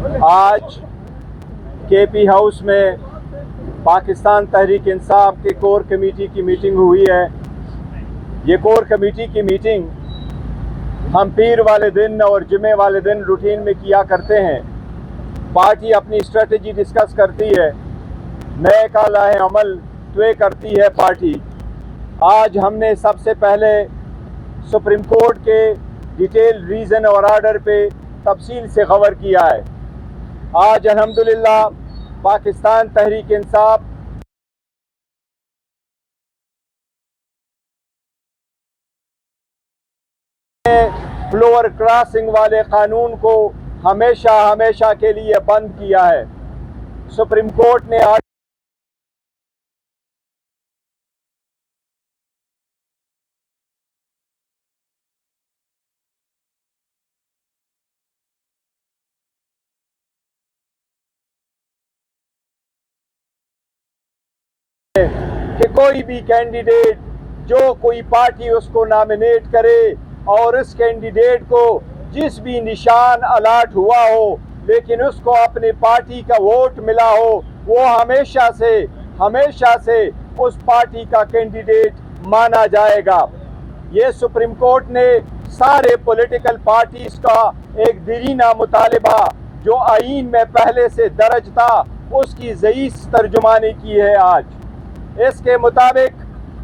आज KP house में पाकिस्तान तहरीक इंसाफ के कोर कमेटी की मीटिंग हुई है। ये कोर कमेटी की मीटिंग हम पीर वाले दिन और जुमे वाले दिन रूटीन में किया करते हैं। पार्टी अपनी स्ट्रेटजी डिस्कस करती है, नए का लाए अमल तय करती है पार्टी। आज हमने सबसे पहले सुप्रीम कोर्ट के डिटेल रीज़न और आर्डर पे तफसील से खबर किया है। आज अल्हम्दुलिल्लाह पाकिस्तान तहरीक इंसाफ फ्लोअर क्रॉसिंग वाले कानून को हमेशा हमेशा के लिए बंद किया है। सुप्रीम कोर्ट ने आज कि कोई भी कैंडिडेट जो कोई पार्टी उसको नॉमिनेट करे और उस कैंडिडेट को जिस भी निशान अलाट हुआ हो लेकिन उसको अपनी पार्टी का वोट मिला हो, वो हमेशा से उस पार्टी का कैंडिडेट माना जाएगा। ये सुप्रीम कोर्ट ने सारे पॉलिटिकल पार्टीज का एक दीरीना मुतालिबा जो आईन में पहले से दर्ज था उसकी ज़ई तर्जुमानी की है। आज इसके मुताबिक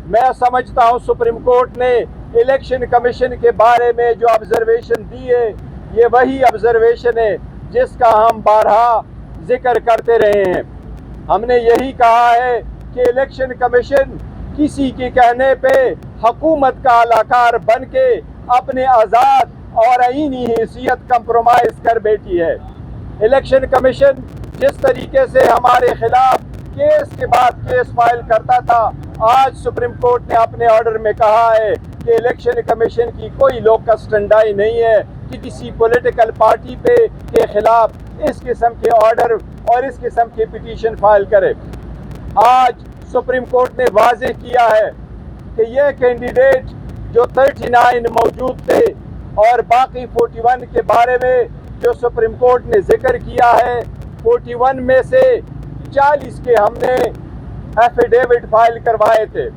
मैं समझता हूँ सुप्रीम कोर्ट ने इलेक्शन कमीशन के बारे में जो ऑब्जर्वेशन दी है, ये वही ऑब्जर्वेशन है जिसका हम बारहा जिक्र करते रहे हैं। हमने यही कहा है कि इलेक्शन कमीशन किसी के कहने पे हुकूमत का अलाकार बन के अपने आज़ाद और आईनी हैसियत कंप्रोमाइज़ कर बैठी है। इलेक्शन कमीशन जिस तरीके से हमारे खिलाफ केस के बाद केस फाइल करता था, आज सुप्रीम कोर्ट ने अपने ऑर्डर में कहा है कि इलेक्शन कमीशन की कोई लोकस स्टैंडाई नहीं है कि किसी पॉलिटिकल पार्टी पे के खिलाफ इस किस्म के ऑर्डर और इस किस्म के पिटीशन फाइल करे। आज सुप्रीम कोर्ट ने वाज़ेह किया है कि ये कैंडिडेट जो 39 मौजूद थे और बाकी 41 के बारे में जो सुप्रीम कोर्ट ने जिक्र किया है, 41 में से 40 के हमने एफिडेविट फाइल करवाए थे।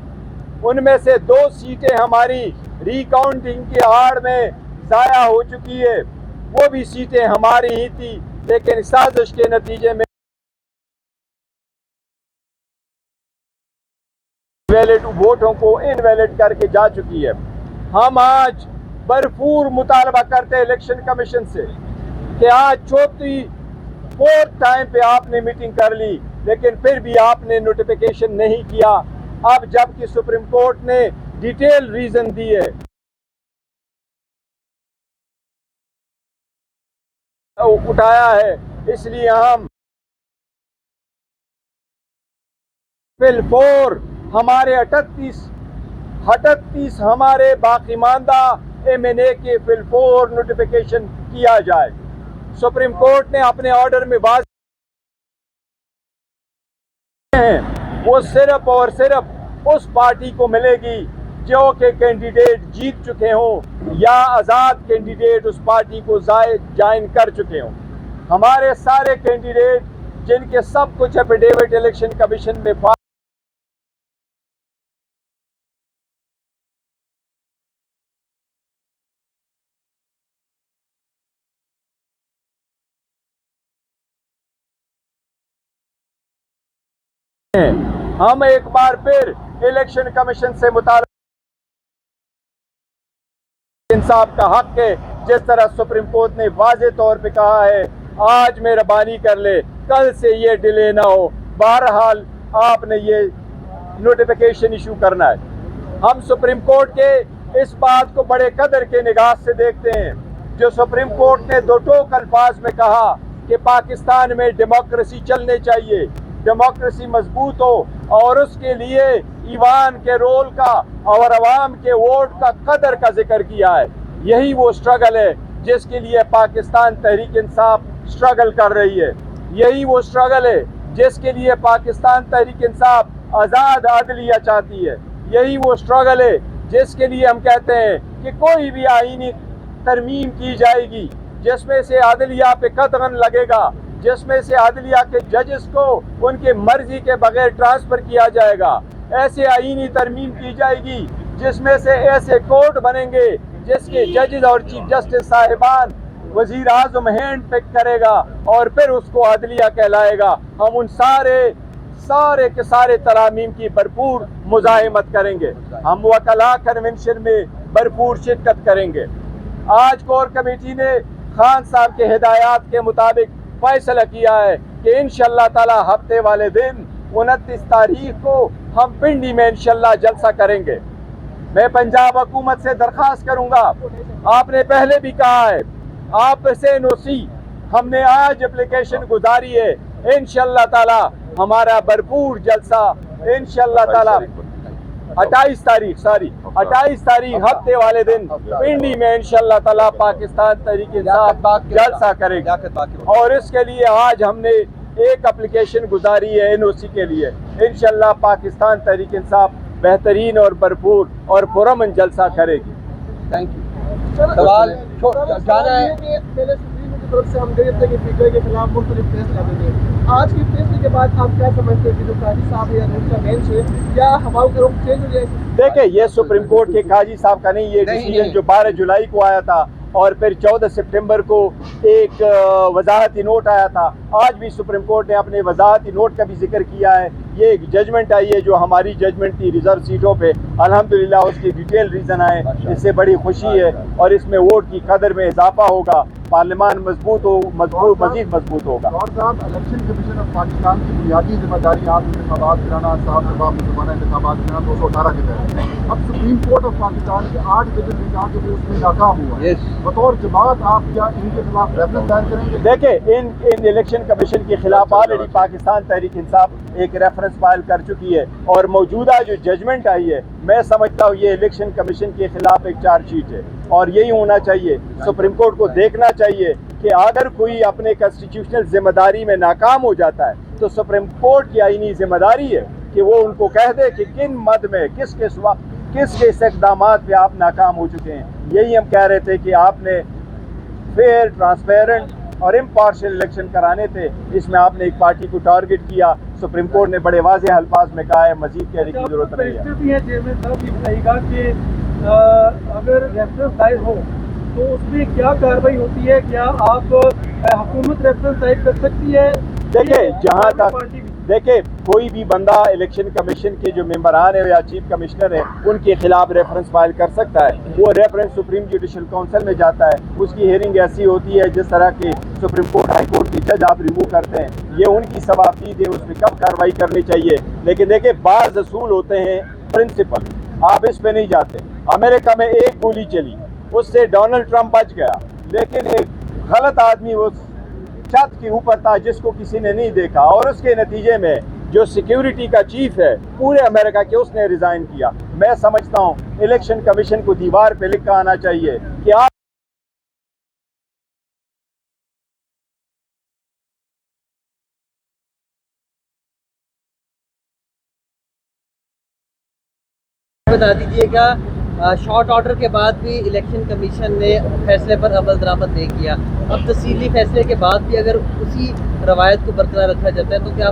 उनमें से 2 सीटें हमारी रिकाउंटिंग की आड़ में ज़ाया हो चुकी है। वो भी सीटें हमारी ही थी, लेकिन साजिश के नतीजे में वैलिड वोटों को इनवैलिड करके जा चुकी है। हम आज भरपूर मुतालबा करते हैं इलेक्शन कमीशन से कि आज चौथी 4th टाइम पे आपने मीटिंग कर ली लेकिन फिर भी आपने नोटिफिकेशन नहीं किया। अब जबकि सुप्रीम कोर्ट ने डिटेल रीजन दी है, उठाया है, इसलिए हम फिल 4 हमारे 38 हमारे बाकी मानदा MNA के फिल 4 नोटिफिकेशन किया जाए। सुप्रीम कोर्ट ने अपने ऑर्डर में बात वो सिर्फ और सिर्फ उस पार्टी को मिलेगी जो के कैंडिडेट जीत चुके हों या आज़ाद कैंडिडेट उस पार्टी को ज्वाइन कर चुके हों। हमारे सारे कैंडिडेट जिनके सब कुछ एफिडेविट इलेक्शन कमीशन में हम एक बार फिर इलेक्शन कमीशन से मुताबिक इंसाफ का हक है। जिस तरह सुप्रीम कोर्ट ने वाज़े तौर पे कहा है, आज मेहरबानी कर ले, कल से ये डिले ना हो, बहरहाल आपने ये नोटिफिकेशन इशू करना है। हम सुप्रीम कोर्ट के इस बात को बड़े कदर के निगाह से देखते हैं जो सुप्रीम कोर्ट ने 2 टोक अल्फाज में कहा कि पाकिस्तान में डेमोक्रेसी चलने चाहिए, डेमोक्रेसी मजबूत हो और उसके लिए ईवान के रोल का और अवाम के वोट का कदर का जिक्र किया है। यही वो स्ट्रगल है जिसके लिए पाकिस्तान तहरीक इंसाफ स्ट्रगल कर रही है। यही वो स्ट्रगल है जिसके लिए पाकिस्तान तहरीक इंसाफ आज़ाद अदलिया चाहती है। यही वो स्ट्रगल है जिसके लिए हम कहते हैं कि कोई भी आईनी तरमीम की जाएगी जिसमें से अदलिया पे कतगन लगेगा, जिसमें से अदलिया के जजेस को उनके मर्जी के बगैर ट्रांसफ़र किया जाएगा। ऐसे आईनी तरमीम की जाएगी जिसमें से ऐसे कोर्ट बनेंगे जिसके जजेस और चीफ जस्टिस साहिबान वजीर आज़म हैंड पिक करेगा और फिर उसको अदलिया कहलाएगा। हम उन सारे के सारे तरामीम की भरपूर मुज़ाहिमत करेंगे। हम वकला कन्वेंशन में भरपूर शिरकत करेंगे। आज कोर कमेटी ने खान साहब के हिदायत के मुताबिक फैसला किया है कि इंशाअल्लाह ताला हफ्ते वाले दिन 29 तारीख को हम पिंडी में इंशाअल्लाह जलसा करेंगे। मैं पंजाब हुकूमत से दरख्वास्त करूंगा, आपने पहले भी कहा है, आप से एनओसी हमने आज एप्लीकेशन गुजारी है। इंशाअल्लाह ताला हमारा भरपूर जलसा इंशाअल्लाह ताला 28 तारीख हफ्ते वाले दिन पिंडी में इंशाअल्लाह ताला पाकिस्तान तहरीक इंसाफ जलसा करेगा। और इसके लिए आज हमने एक एप्लीकेशन गुजारी है एनओसी के लिए। इंशाअल्लाह पाकिस्तान तहरीक इंसाफ बेहतरीन और भरपूर और पुरअमन जलसा करेगी। Thank you. सवाल जाना है तरफ से हम गए थे कि पीटीआई के खिलाफ मुख्तलिफ फैसला देंगे। आज के फैसले के बाद आप क्या समझते हैं कि जो काजी साहब या रूल का बेंच है या हवाओं का रुख चेंज हो जाए? देखिए, ये सुप्रीम कोर्ट के काजी साहब का नहीं, ये डिसीजन जो 12 जुलाई को आया था और फिर 14 सितंबर को एक वजाहती नोट आया था। आज भी सुप्रीम कोर्ट ने अपने वजाहती नोट का भी जिक्र किया है। ये एक जजमेंट आई है जो हमारी जजमेंट थी रिजर्व सीटों पे, अल्हम्दुलिल्लाह उसकी डिटेल रीज़न आए, इससे बड़ी खुशी है और इसमें वोट की कदर में इजाफा होगा, पार्लियामान मज़ीद मजबूत होगा। और साहब, इलेक्शन कमीशन ऑफ पाकिस्तान की बुनियादी जिम्मेदारी आप इंतखाबात कराना, साफ शफाफ मुसलमाना इंतखाबात कराना 218 के तहत। अब सुप्रीम कोर्ट ऑफ पाकिस्तान के 8 जजेस ने कहा कि वो उसमें नाकाम हुआ। बतौर जमात आप क्या इनके खिलाफ रेफरेंस दायर करेंगे? देखिए, इन इलेक्शन कमीशन के खिलाफ ऑलरेडी पाकिस्तान तहरीक इंसाफ एक रेफरेंस फाइल कर चुकी है और मौजूदा जो जजमेंट आई है, मैं समझता हूँ ये इलेक्शन कमीशन के खिलाफ एक चार्जशीट है और यही होना चाहिए। सुप्रीम कोर्ट को देखना चाहिए कि अगर कोई अपने कॉन्स्टिट्यूशनल जिम्मेदारी में नाकाम हो जाता है तो सुप्रीम कोर्ट की आईनी जिम्मेदारी है कि वो उनको कह दे कि किन मद में किस इक़दामात पे आप नाकाम हो चुके हैं। यही हम कह रहे थे कि आपने फेयर, ट्रांसपेरेंट और इम्पार्शियल इलेक्शन कराने थे, इसमें आपने एक पार्टी को टारगेट किया। सुप्रीम कोर्ट ने बड़े वाज़ेह अल्फाज में कहा है मजीद कहने की जरूरत नहीं है। अगर रेफरेंस दायर हो तो उसमें क्या कार्रवाई होती है? क्या आप हुकूमत रेफरेंस दायर कर सकती है? देखिए, जहाँ तक कोई भी बंदा इलेक्शन कमीशन के जो मेंबरान है या चीफ कमिश्नर है उनके खिलाफ रेफरेंस फाइल कर सकता है। वो रेफरेंस सुप्रीम जुडिशल काउंसिल में जाता है, उसकी हियरिंग ऐसी होती है जिस तरह के सुप्रीम कोर्ट, हाई कोर्ट के जज आप रिमूव करते हैं। ये उनकी सवाफीद है, उसमें कब कार्रवाई करनी चाहिए। लेकिन देखिए, बाज़ असूल होते हैं, प्रिंसिपल, आप इस पे नहीं जाते। अमेरिका में एक गोली चली, उससे डोनाल्ड ट्रंप बच गया, लेकिन एक गलत आदमी उस छत के ऊपर था जिसको किसी ने नहीं देखा और उसके नतीजे में जो सिक्योरिटी का चीफ है पूरे अमेरिका के, उसने रिजाइन किया। मैं समझता हूँ इलेक्शन कमीशन को दीवार पे लिखा आना चाहिए कि आप बता दीजिएगा, शॉर्ट ऑर्डर के बाद भी इलेक्शन कमीशन ने फैसले पर अमल दरामद नहीं किया। अब तफसीली फैसले के बाद भी अगर उसी रवायत को बरकरार रखा जाता है तो क्या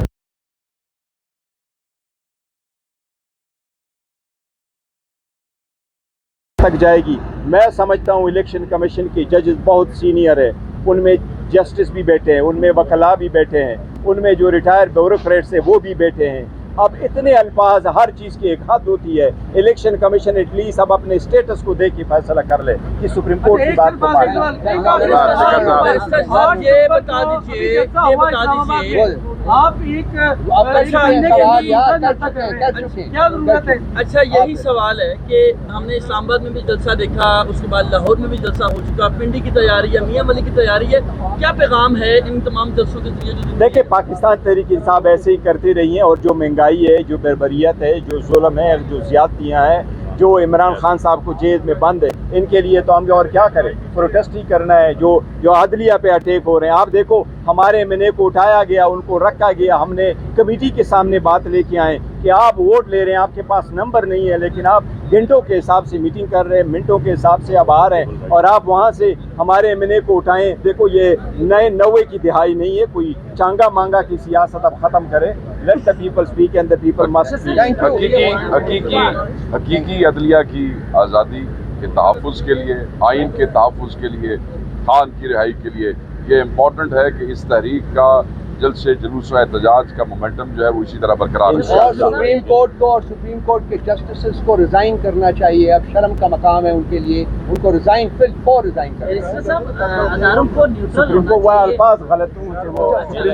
तक जाएगी? मैं समझता हूँ इलेक्शन कमीशन के जजेस बहुत सीनियर है, उनमें जस्टिस भी बैठे हैं, उनमें वकला भी बैठे हैं, उनमें जो रिटायर्ड ब्यूरोक्रेट्स है वो भी बैठे हैं। अब इतने अल्फाज, हर चीज़ की एक हद होती है। इलेक्शन कमीशन एटलीस्ट अब अपने स्टेटस को देख के फैसला कर ले कि सुप्रीम कोर्ट की बात को आप एक अच्छा, यही सवाल है कि हमने इस्लामाबाद में भी जलसा देखा, उसके बाद लाहौर में भी जलसा हो चुका, पिंडी की तैयारी है, मियां वली की तैयारी है, क्या पैगाम है इन तमाम जलसों के जरिए? देखिए, पाकिस्तान तहरीक इंसाफ ऐसे ही करती रही है और जो महंगाई है, जो बर्बरियत है, जो जुल्म है, जो ज्यादतियाँ हैं, जो इमरान खान साहब को जेल में बंद है, इनके लिए तो हम और क्या करें, प्रोटेस्ट ही करना है। जो अदलिया पे अटैक हो रहे हैं, आप देखो हमारे एमएनए को उठाया गया, उनको रखा गया, हमने कमेटी के सामने बात लेके आए कि आप वोट ले रहे हैं, आपके पास नंबर नहीं है, लेकिन आप घंटों के हिसाब से मीटिंग कर रहे हैं, मिनटों के हिसाब से अब आ रहे हैं, और आप वहाँ से हमारे एमएनए को उठाएं। देखो ये नए 90 की दिहाई नहीं है, कोई चांगा मांगा की सियासत अब ख़त्म करें। Let the people speak and the people must हकीकी अदलिया की आज़ादी के तहफ़्फ़ुज़ के लिए, आइन के तहफ़्फ़ुज़ के लिए, खान की रिहाई के लिए ये इम्पोर्टेंट है कि इस तहरीक का जल्द से जुलूस व एहतजाज का मोमेंटम जो है वो इसी तरह बरकरार और रहे। सुप्रीम कोर्ट को और सुप्रीम कोर्ट के जस्टिस को रिजाइन करना चाहिए। अब शर्म का मकाम है उनके लिए, उनको रिजाइन रिजाइन बैरिस्टर साहब, हजारों को न्यूट्रल सुप्रीम होना कोर्ट वो चाहिए। अल्फाज गलत हैं,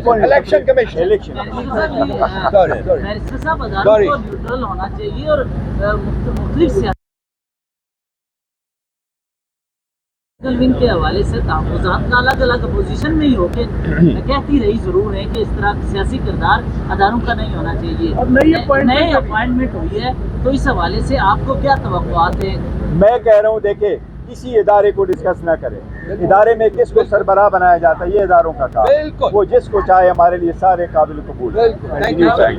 वो इलेक्शन कमीशन इलेक्शन बैरिस्टर साहब, हजारों को न्यूट्रल होना चाहिए और मुख्तलिफ सियासी विंग के हवाले से तहफ़्फ़ुज़ात का अलग अलग अपोजिशन में ही होके कहती रही जरूर है कि इस तरह सियासी किरदार अदारों का नहीं होना चाहिए। अब नई अपॉइंटमेंट हुई है, तो इस हवाले से आपको क्या तवक्कुआत है? मैं कह रहा हूँ देखे, किसी इदारे को डिस्कस ना करें। इदारे में किसको सरबराह बनाया जाता है, ये इदारों का काम। वो जिसको चाहे, हमारे लिए सारे काबिल कबूल। बिल्कुल। Thank you.